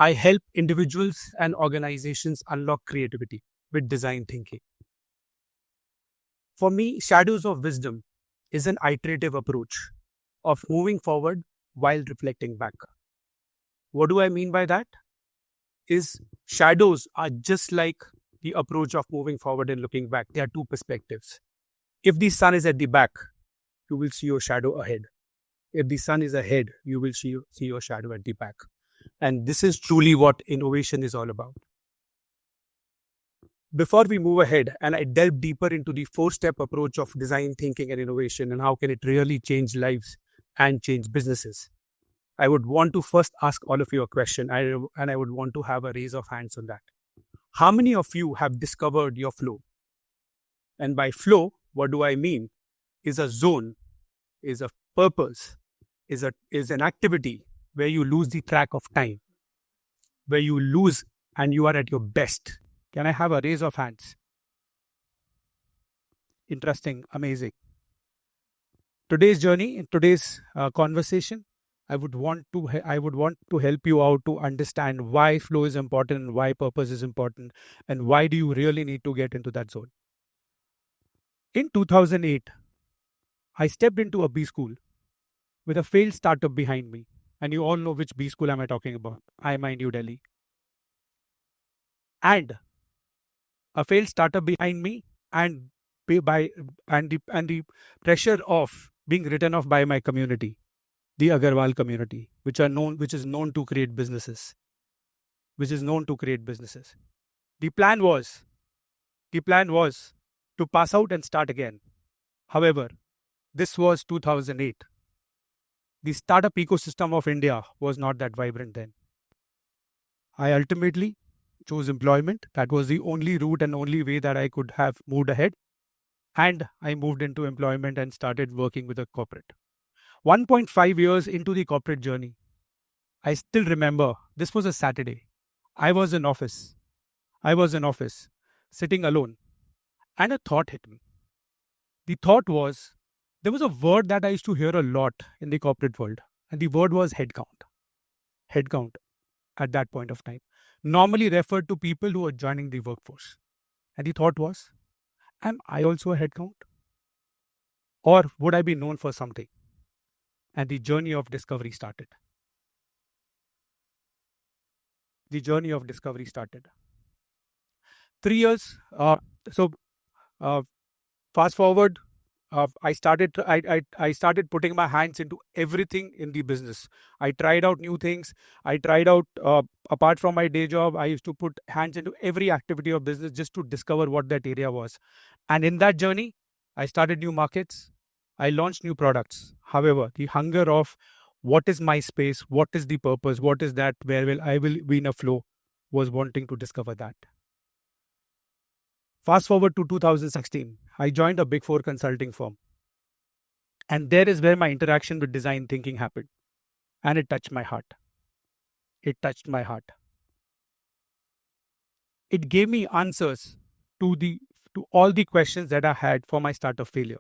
I help individuals and organizations unlock creativity with design thinking. For me, Shadows of Wisdom is an iterative approach of moving forward while reflecting back. What do I mean by that? Is shadows are just like the approach of moving forward and looking back. There are two perspectives. If the sun is at the back, you will see your shadow ahead. If the sun is ahead, you will see your shadow at the back. And this is truly what innovation is all about. Before we move ahead and I delve deeper into the four-step approach of design thinking and innovation and how can it really change lives and change businesses, I would want to first ask all of you a question and I would want to have a raise of hands on that. How many of you have discovered your flow? And by flow, what do I mean? Is a zone, is a purpose, is an activity where you lose the track of time, where you lose and you are at your best. Can I have a raise of hands? Interesting, amazing. Today's journey, in today's conversation, I would want to help you out to understand why flow is important, why purpose is important, and why do you really need to get into that zone. In 2008, I stepped into a B school with a failed startup behind me. And you all know which B school am I talking about. IMI New Delhi. And a failed startup behind me and the pressure of being written off by my community, the Aggarwal community, which is known to create businesses. The plan was to pass out and start again. However, this was 2008. The startup ecosystem of India was not that vibrant then. I ultimately chose employment. That was the only route and only way that I could have moved ahead. And I moved into employment and started working with a corporate. 1.5 years into the corporate journey, I still remember this was a Saturday. I was in office, sitting alone. And a thought hit me. The thought was, there was a word that I used to hear a lot in the corporate world, and the word was headcount. Headcount at that point of time normally referred to people who are joining the workforce. And the thought was, am I also a headcount? Or would I be known for something? And the journey of discovery started. 3 years. Fast forward. I started putting my hands into everything in the business. I tried out new things. Apart from my day job, I used to put hands into every activity of business just to discover what that area was. And in that journey, I started new markets. I launched new products. However, the hunger of what is my space, what is the purpose, what is that, where I will be in a flow, was wanting to discover that. Fast forward to 2016, I joined a Big Four consulting firm. And there is where my interaction with design thinking happened. And it touched my heart. It gave me answers to all the questions that I had for my startup failure,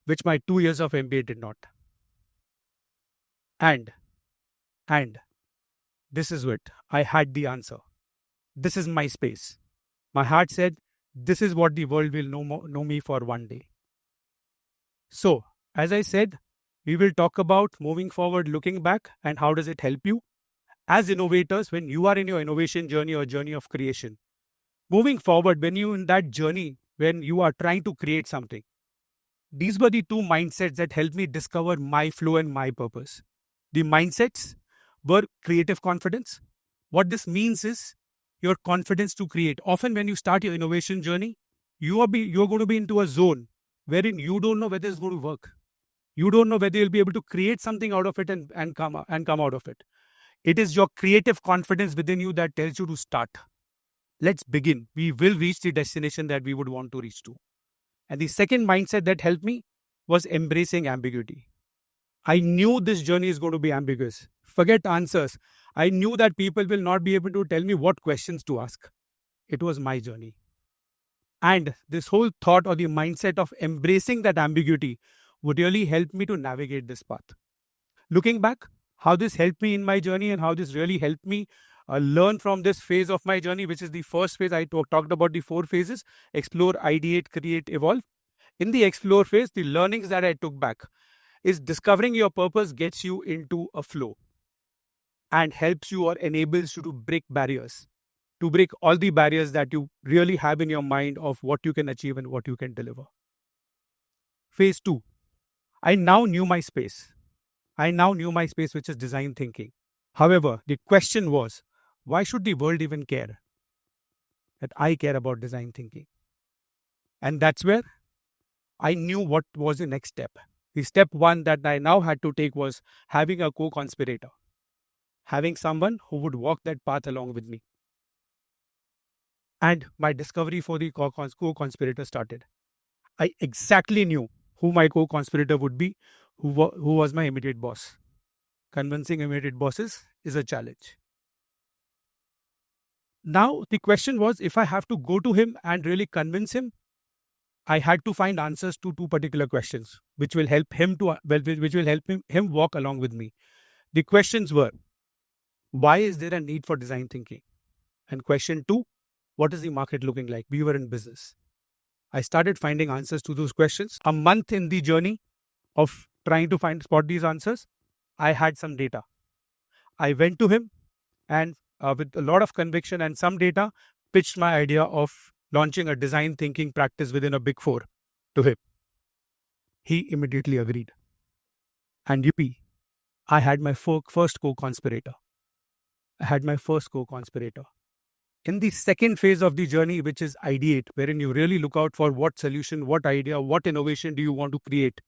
which my 2 years of MBA did not. And this is it. I had the answer. This is my space. My heart said, this is what the world will know me for one day. So, as I said, we will talk about moving forward, looking back, and how does it help you as innovators when you are in your innovation journey or journey of creation. Moving forward, when you're in that journey, when you are trying to create something. These were the two mindsets that helped me discover my flow and my purpose. The mindsets were creative confidence. What this means is your confidence to create. Often when you start your innovation journey, you're going to be into a zone wherein you don't know whether it's going to work. You don't know whether you'll be able to create something out of it and come out of it. It is your creative confidence within you that tells you to start. Let's begin. We will reach the destination that we would want to reach to. And the second mindset that helped me was embracing ambiguity. I knew this journey is going to be ambiguous. Forget answers. I knew that people will not be able to tell me what questions to ask. It was my journey. And this whole thought or the mindset of embracing that ambiguity would really help me to navigate this path. Looking back, how this helped me in my journey and how this really helped me learn from this phase of my journey, which is the first phase. I talked about the 4 phases: explore, ideate, create, evolve. In the explore phase, the learnings that I took back is discovering your purpose gets you into a flow and helps you or enables you to break barriers, to break all the barriers that you really have in your mind of what you can achieve and what you can deliver. Phase 2, I now knew my space. I now knew my space, which is design thinking. However, the question was, why should the world even care that I care about design thinking? And that's where I knew what was the next step. The step 1 that I now had to take was having a co-conspirator, having someone who would walk that path along with me. And my discovery for the co-conspirator started. I exactly knew who my co-conspirator would be, who was my immediate boss. Convincing immediate bosses is a challenge. Now, the question was, if I have to go to him and really convince him, I had to find answers to 2 particular questions, which will help him him walk along with me. The questions were, why is there a need for design thinking? And question 2, what is the market looking like? We were in business. I started finding answers to those questions. A month in the journey of trying to spot these answers, I had some data. I went to him and with a lot of conviction and some data, pitched my idea of launching a design thinking practice within a Big Four to him. He immediately agreed. And I had my first co-conspirator. In the second phase of the journey, which is ideate, wherein you really look out for what solution, what idea, what innovation do you want to create.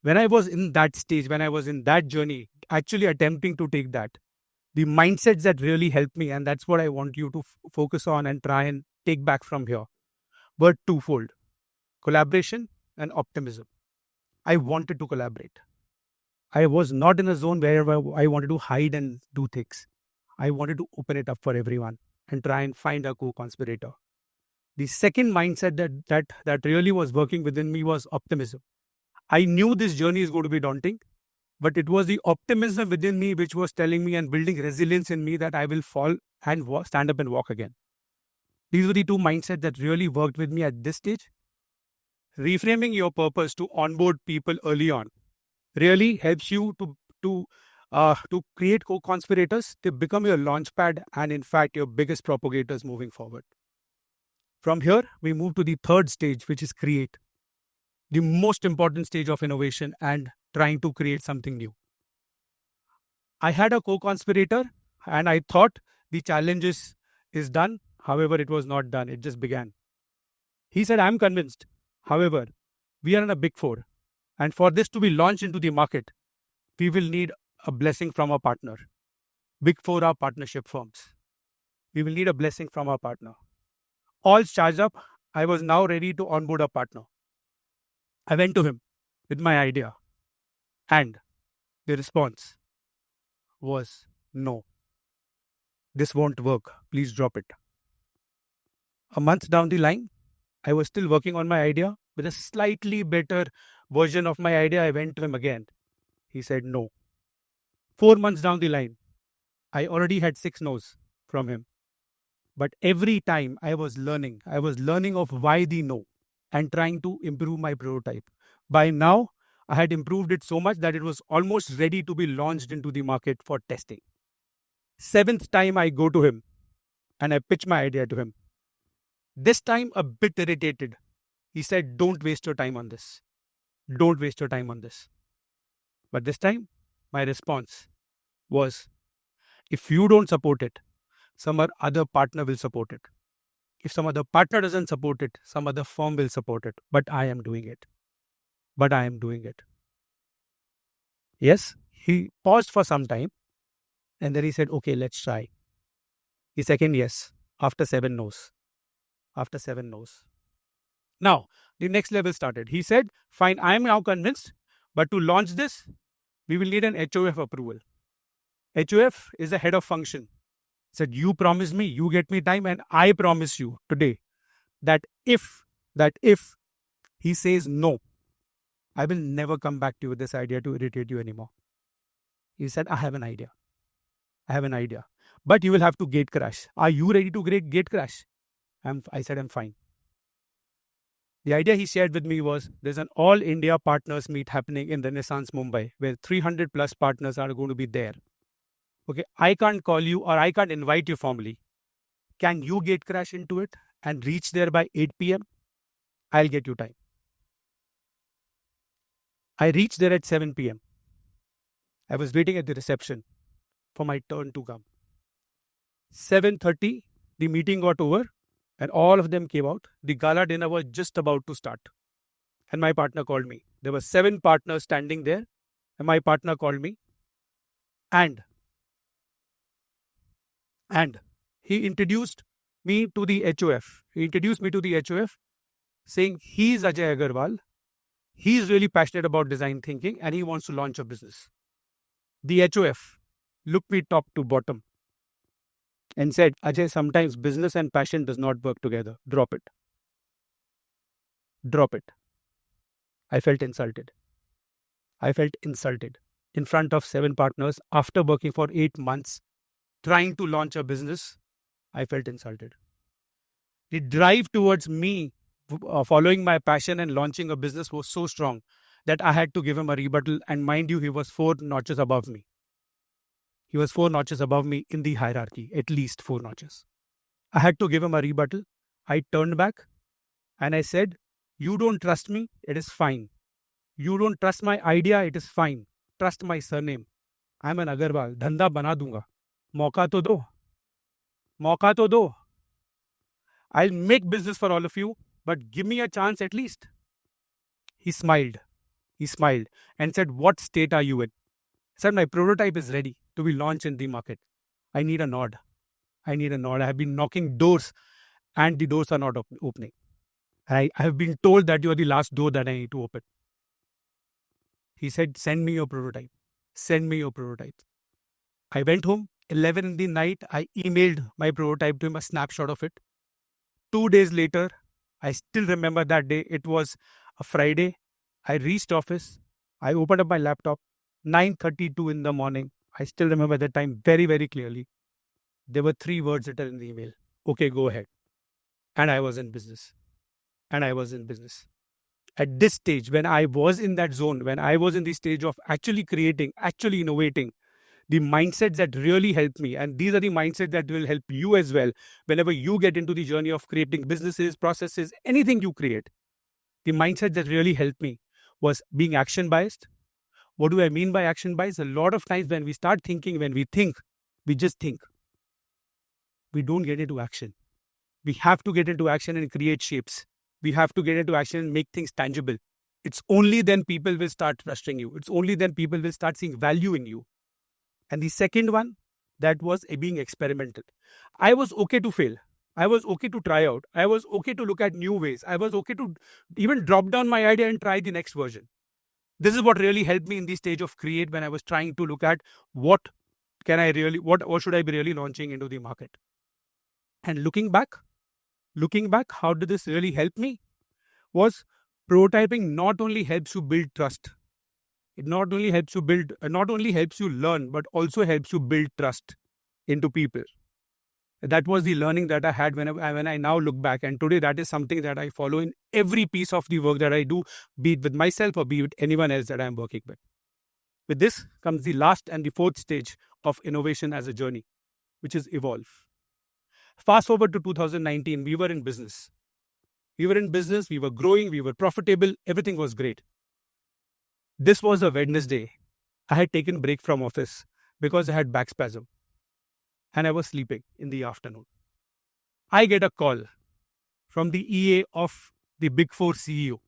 When I was in that stage, when I was in that journey, actually attempting to take that, the mindsets that really helped me, and that's what I want you to focus on and try and take back from here, were twofold: collaboration and optimism. I wanted to collaborate. I was not in a zone where I wanted to hide and do things. I wanted to open it up for everyone and try and find a co-conspirator. The second mindset that really was working within me was optimism. I knew this journey is going to be daunting, but it was the optimism within me which was telling me and building resilience in me that I will fall and stand up and walk again. These were the 2 mindsets that really worked with me at this stage. Reframing your purpose to onboard people early on really helps you to create co-conspirators. They become your launchpad and in fact your biggest propagators moving forward. From here, we move to the third stage, which is create. The most important stage of innovation and trying to create something new. I had a co-conspirator and I thought the challenge is done. However, it was not done. It just began. He said, I'm convinced. However, we are in a Big Four. And for this to be launched into the market, we will need a blessing from our partner. Big Four are partnership firms. We will need a blessing from our partner. All charged up, I was now ready to onboard a partner. I went to him with my idea. And the response was, no, this won't work. Please drop it. A month down the line, I was still working on my idea. With a slightly better version of my idea, I went to him again. He said no. 4 months down the line, I already had 6 no's from him. But every time I was learning of why the no and trying to improve my prototype. By now, I had improved it so much that it was almost ready to be launched into the market for testing. 7th time I go to him and I pitch my idea to him. This time a bit irritated. He said, don't waste your time on this. Don't waste your time on this. But this time, my response was, if you don't support it, some other partner will support it. If some other partner doesn't support it, some other firm will support it. But I am doing it. Yes, he paused for some time and then he said, okay, let's try. The second yes, after 7 no's. Now, the next level started. He said, fine, I am now convinced, but to launch this, we will need an HOF approval. HOF is the head of function. He said, you promise me, you get me time, and I promise you today that if he says no, I will never come back to you with this idea to irritate you anymore. He said, I have an idea. I have an idea. But you will have to gate crash. Are you ready to gate crash? I said, I'm fine. The idea he shared with me was there's an all India partners meet happening in Renaissance Mumbai where 300 plus partners are going to be there. Okay, I can't call you or I can't invite you formally. Can you gate crash into it and reach there by 8 p.m.? I'll get you time. I reached there at 7 p.m. I was waiting at the reception for my turn to come. 7:30, the meeting got over and all of them came out. The gala dinner was just about to start. And my partner called me. There were 7 partners standing there. And my partner called me. And he introduced me to the HOF. He introduced me to the HOF saying he's Ajay Agrawal. He's really passionate about design thinking and he wants to launch a business. The HOF looked me top to bottom and said, Ajay, sometimes business and passion does not work together. Drop it. Drop it. I felt insulted. I felt insulted in front of 7 partners after working for 8 months, trying to launch a business. I felt insulted. The drive towards me following my passion and launching a business was so strong that I had to give him a rebuttal. And mind you, he was 4 notches above me. He was 4 notches above me in the hierarchy, at least 4 notches. I had to give him a rebuttal. I turned back and I said, you don't trust me, it is fine. You don't trust my idea, it is fine. Trust my surname. I'm an Aggarwal. Dhanda bana dunga. Mauka to do. Mauka to do. I'll make business for all of you, but give me a chance at least. He smiled. He smiled and said, what state are you in? I said, my prototype is ready to be launched in the market. I need a nod. I need a nod. I have been knocking doors and the doors are not opening. I have been told that you are the last door that I need to open. He said, send me your prototype. Send me your prototype. I went home, 11 in the night. I emailed my prototype to him, a snapshot of it. 2 days later, I still remember that day. It was a Friday. I reached office. I opened up my laptop. 9:32 in the morning. I still remember that time very, very clearly. There were 3 words written in the email. Okay, go ahead. And I was in business. At this stage, when I was in that zone, when I was in the stage of actually creating, actually innovating, the mindsets that really helped me, and these are the mindsets that will help you as well, whenever you get into the journey of creating businesses, processes, anything you create, the mindset that really helped me was being action biased. What do I mean by action biased? A lot of times when we start thinking, when we think, we just think. We don't get into action. We have to get into action and create shapes. We have to get into action and make things tangible. It's only then people will start trusting you. It's only then people will start seeing value in you. And the second one, that was being experimental. I was okay to fail. I was okay to try out. I was okay to look at new ways. I was okay to even drop down my idea and try the next version. This is what really helped me in the stage of create when I was trying to look at what should I be really launching into the market. And looking back, how did this really help me? Was prototyping not only helps you build trust. It not only helps you learn, but also helps you build trust into people. That was the learning that I had when I now look back. And today that is something that I follow in every piece of the work that I do, be it with myself or be it anyone else that I'm working with. With this comes the last and the 4th stage of innovation as a journey, which is evolve. Fast forward to 2019, we were in business. We were growing, we were profitable, everything was great. This was a Wednesday. I had taken break from office because I had back spasm and I was sleeping in the afternoon. I get a call from the EA of the Big 4 CEO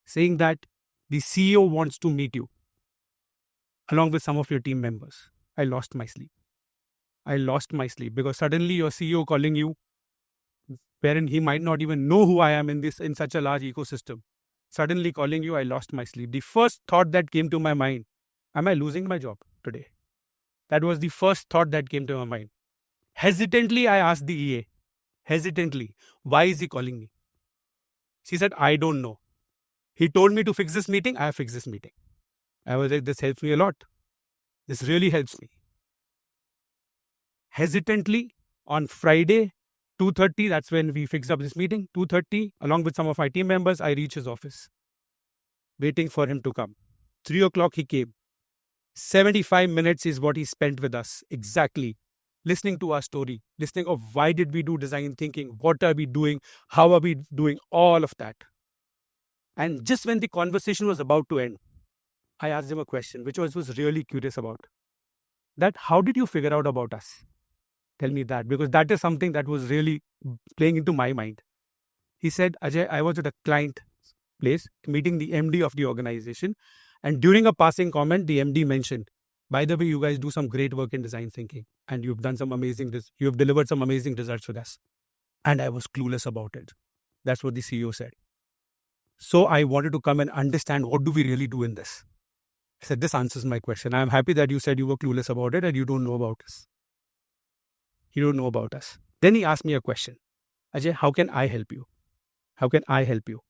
saying that the CEO wants to meet you along with some of your team members. I lost my sleep because suddenly your CEO calling you, wherein he might not even know who I am in such a large ecosystem. Suddenly calling you, I lost my sleep. The first thought that came to my mind, am I losing my job today? That was the first thought that came to my mind. Hesitantly, I asked the EA, why is he calling me? She said, I don't know. He told me to fix this meeting, I have fixed this meeting. I was like, this helps me a lot. This really helps me. Hesitantly, on Friday, 2:30, that's when we fixed up this meeting. 2:30, along with some of my team members, I reach his office, waiting for him to come. 3 o'clock, he came. 75 minutes is what he spent with us, exactly. Listening to our story, listening of why did we do design thinking, what are we doing, how are we doing, all of that. And just when the conversation was about to end, I asked him a question, which I was really curious about. That how did you figure out about us? Tell me that, because that is something that was really playing into my mind. He said, Ajay, I was at a client place meeting the MD of the organization. And during a passing comment, the MD mentioned, by the way, you guys do some great work in design thinking and you've done some amazing, you have delivered some amazing results with us. And I was clueless about it. That's what the CEO said. So I wanted to come and understand what do we really do in this. I said, this answers my question. I'm happy that you said you were clueless about it and you don't know about us. You don't know about us. Then he asked me a question. Ajay, how can I help you? How can I help you?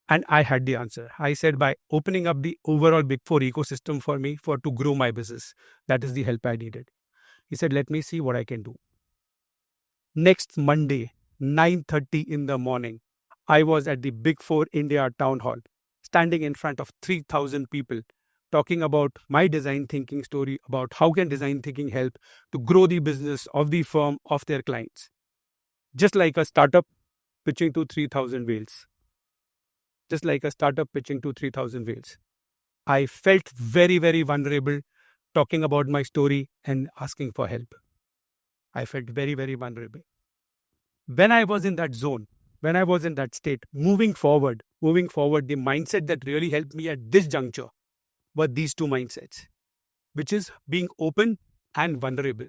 And I had the answer. I said, by opening up the overall Big Four ecosystem for me to grow my business. That is the help I needed. He said, let me see what I can do. Next Monday, 9:30 in the morning, I was at the Big Four India Town Hall, standing in front of 3,000 people, talking about my design thinking story, about how can design thinking help to grow the business of the firm, of their clients. Just like a startup pitching to 3,000 whales. Just like a startup pitching to 3,000 whales. I felt very, very vulnerable talking about my story and asking for help. I felt very, very vulnerable. When I was in that zone, when I was in that state, moving forward, the mindset that really helped me at this juncture were these two mindsets, which is being open and vulnerable.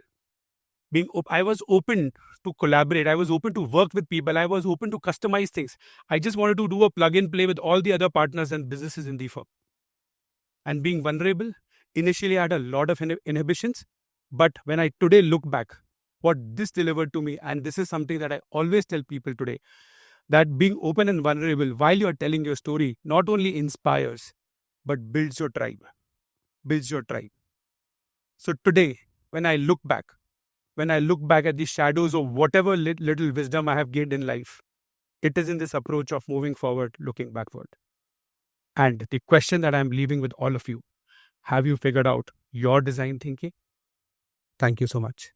I was open to collaborate. I was open to work with people. I was open to customize things. I just wanted to do a plug and play with all the other partners and businesses in the firm. And being vulnerable, initially I had a lot of inhibitions. But when I today look back, what this delivered to me, and this is something that I always tell people today, that being open and vulnerable while you're telling your story not only inspires, but builds your tribe. Builds your tribe. So today, when I look back at the shadows of whatever little wisdom I have gained in life, it is in this approach of moving forward, looking backward. And the question that I'm leaving with all of you, have you figured out your design thinking? Thank you so much.